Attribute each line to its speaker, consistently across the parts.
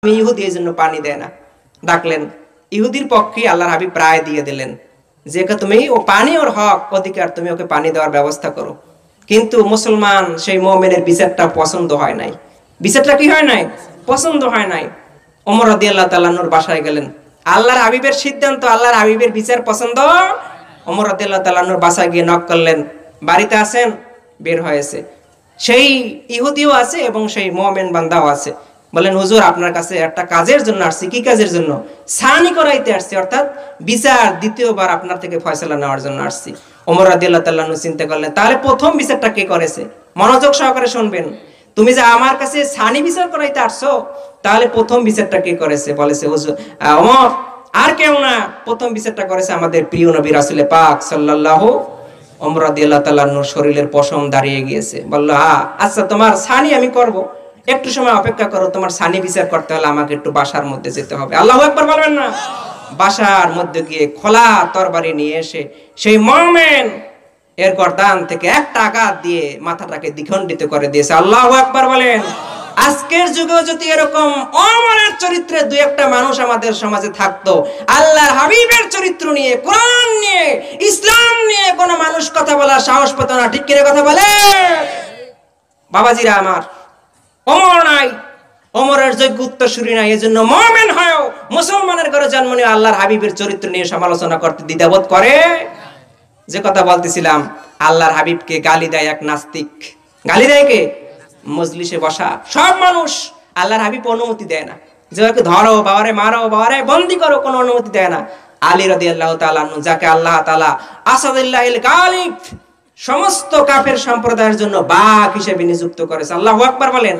Speaker 1: ইহুদি এই জন্য পানি দেয় না, ডাকলেন। ইহুদির পক্ষে আল্লাহর হাবিব প্রায় দিয়ে দিলেন যে তুমি ও পানি ওর হক অধিকার, তুমি ওকে পানি দেওয়ার ব্যবস্থা করো। কিন্তু মুসলমান সেই মুমিনের বিচারটা পছন্দ হয় নাই। বিচারটা কি হয় নাই? পছন্দ হয় নাই। ওমর রাদিয়াল্লাহু তাআলা আনহুর বাসায় গেলেন। আল্লাহর হাবিবের সিদ্ধান্ত, আল্লাহর হাবিবের বিচার পছন্দ। ওমর রাদিয়াল্লাহু তাআলা আনহুর বাসায় গিয়ে নক করলেন, বাড়িতে আছেন? বের হয়েছে। সেই ইহুদিও আছে এবং সেই মুমিন বান্দাও আছে। বলেন, হুজুর আপনার কাছে একটা কাজের জন্য আসছি। কি কাজের জন্য? সানি করাইতে আসছি, অর্থাৎ বিচার দ্বিতীয়বার আপনার থেকে ফয়সালা নেওয়ার জন্য আসছি। ওমর রাদিয়াল্লাহু তাআলা আনহু চিন্তা করলেন, তাহলে প্রথম বিচারটা কে করেছে? মনোযোগ সহকারে শুনবেন। তুমি যে আমার কাছে সানি বিচার করাইতে আসছো, তাহলে প্রথম বিচারটা কে করেছে? বলেছে হুজুর ওমর, আর কেউ না, প্রথম বিচারটা করেছে আমাদের প্রিয় নবী রাসূল পাক সাল্লাল্লাহু। ওমর রাদিয়াল্লাহু তাআলা আনহুর শরীরের পশম দাঁড়িয়ে গিয়েছে। বলল, আচ্ছা তোমার সানি আমি করব, একটু সময় অপেক্ষা করো। তোমার সানি বিচার করতে হলে আমাকে একটু বাসার মধ্যে যেতে হবে। আল্লাহু আকবার বলবেন না? বাসার মধ্যে গিয়ে খোলা তরবারি নিয়ে এসে সেই মুমিন এর গর্দান থেকে একটা আঘাত দিয়ে মাথাটাকে দ্বিখণ্ডিত করে দিয়েছে। আল্লাহু আকবার বলেন। আজকের যুগেও যদি এরকম ওমরের চরিত্রে দুই একটা মানুষ আমাদের সমাজে থাকতো, আল্লাহর হাবিবের চরিত্র নিয়ে, কোরআন নিয়ে, ইসলাম নিয়ে কোনো মানুষ কথা বলার সাহস পেত না। ঠিক কিনা কথা বলে বাবাজিরা আমার? ওমর নাই, ওমরের যোগ্য উত্তরসূরি নাই। এজন্য মুমিন হয়েও মুসলমানের ঘরে জন্ম নিয়ে আল্লাহর হাবিবের চরিত্র নিয়ে সমালোচনা করতে দ্বিধাবোধ করে। যে কথা বলতেছিলাম, আল্লাহর হাবিবকে গালি দেয় এক নাস্তিক। গালি দেয় কে? মজলিসে বসা সব মানুষ। আল্লাহর হাবিব অনুমতি দেয় না যে ওকে ধরো, বাবারে মারো, বাবারে বন্দি করো, কোনো অনুমতি দেয় না। আলী রাদিয়াল্লাহু তাআলা আনহু, যাকে আল্লাহ তাআলা আসাদুল্লাহিল গালিব, সমস্ত কাফের সম্প্রদায়ের জন্য বাঘ হিসেবে নিযুক্ত করেছে। আল্লাহু আকবার বলেন।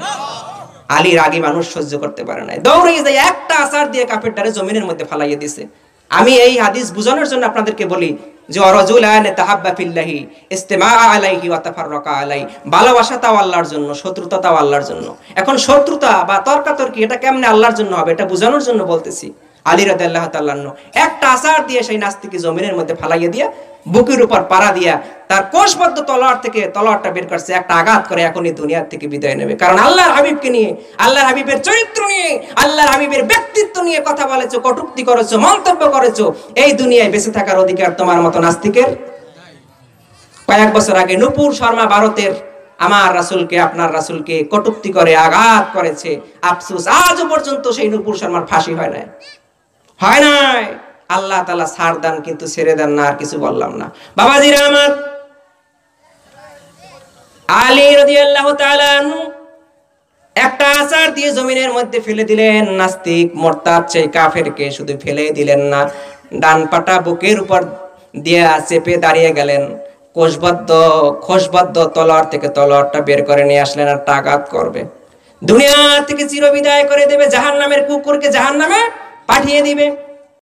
Speaker 1: আলী রাগী মানুষ সহ্য করতে পারে না, দৌড়ে যায় একটা আছাড় দিয়ে কাফেরটারে জমিনের মধ্যে ফালাইয়ে দিয়েছে। আমি এই হাদিস বুঝানোর জন্য আপনাদেরকে বলি যে রাজুলান তাহাব্বা ফিল্লাহি ইস্তিমা আলাইহি ওয়া তাফাররাকা আলাই। ভালোবাসা তাও আল্লাহর জন্য, শত্রুতা তাও আল্লাহর জন্য। এখন শত্রুতা বা তর্কাতর্কি এটা কেমনে আল্লাহর জন্য হবে, এটা বোঝানোর জন্য বলতেছি। আলী রাদিয়াল্লাহু তাআলা আনহু একটা আছাড় দিয়ে সেই নাস্তিককে জমিনের মধ্যে ফালাইয়ে দিয়া বুকের উপর পাড়া দিয়া তার কোষবদ্ধ তলোয়ার থেকে তলোয়ারটা বের করছে, একটা আঘাত করে এখনই দুনিয়া থেকে বিদায় নেবে। কারণ আল্লাহর হাবিবকে নিয়ে, আল্লাহর হাবিবের চরিত্র নিয়ে, আল্লাহর হাবিবের ব্যক্তিত্ব নিয়ে কথা বলেছো, কটূক্তি করেছো, মন্তব্য করেছো। এই দুনিয়ায় বেঁচে থাকার অধিকার তোমার মতো নাস্তিকের? কয়েক বছর আগে নূপুর শর্মা ভারতের আমার রাসূলকে, আপনার রাসূলকে কটূক্তি করে আঘাত করেছে। আফসোস, আজও পর্যন্ত সেই নূপুর শর্মার ফাঁসি হয় নাই, হয় নাই। আল্লাহ তাআলা ছাড় দেন, কিন্তু ছেড়ে দেন না। আর কিছু বললাম না বাবাজিরা আমার। আলী রাদিয়াল্লাহু তাআলা আনহু একটা আছাড় দিয়ে জমিনের মধ্যে ফেলে দিলেন। নাস্তিক মুরতাদ সেই কাফেরকে শুধু ফেলে দিলেন না, ডান পাটা বুকের উপর দিয়ে চেপে দাঁড়িয়ে গেলেন। খোশবদ্ধ তলোয়ার থেকে তলোয়ারটা বের করে নিয়ে আসলেন, আর আঘাত করবে। দুনিয়া থেকে চিরবিদায় করে দেবে, জাহান্নামের কুকুরকে জাহান্নামে পাঠিয়ে দিবে।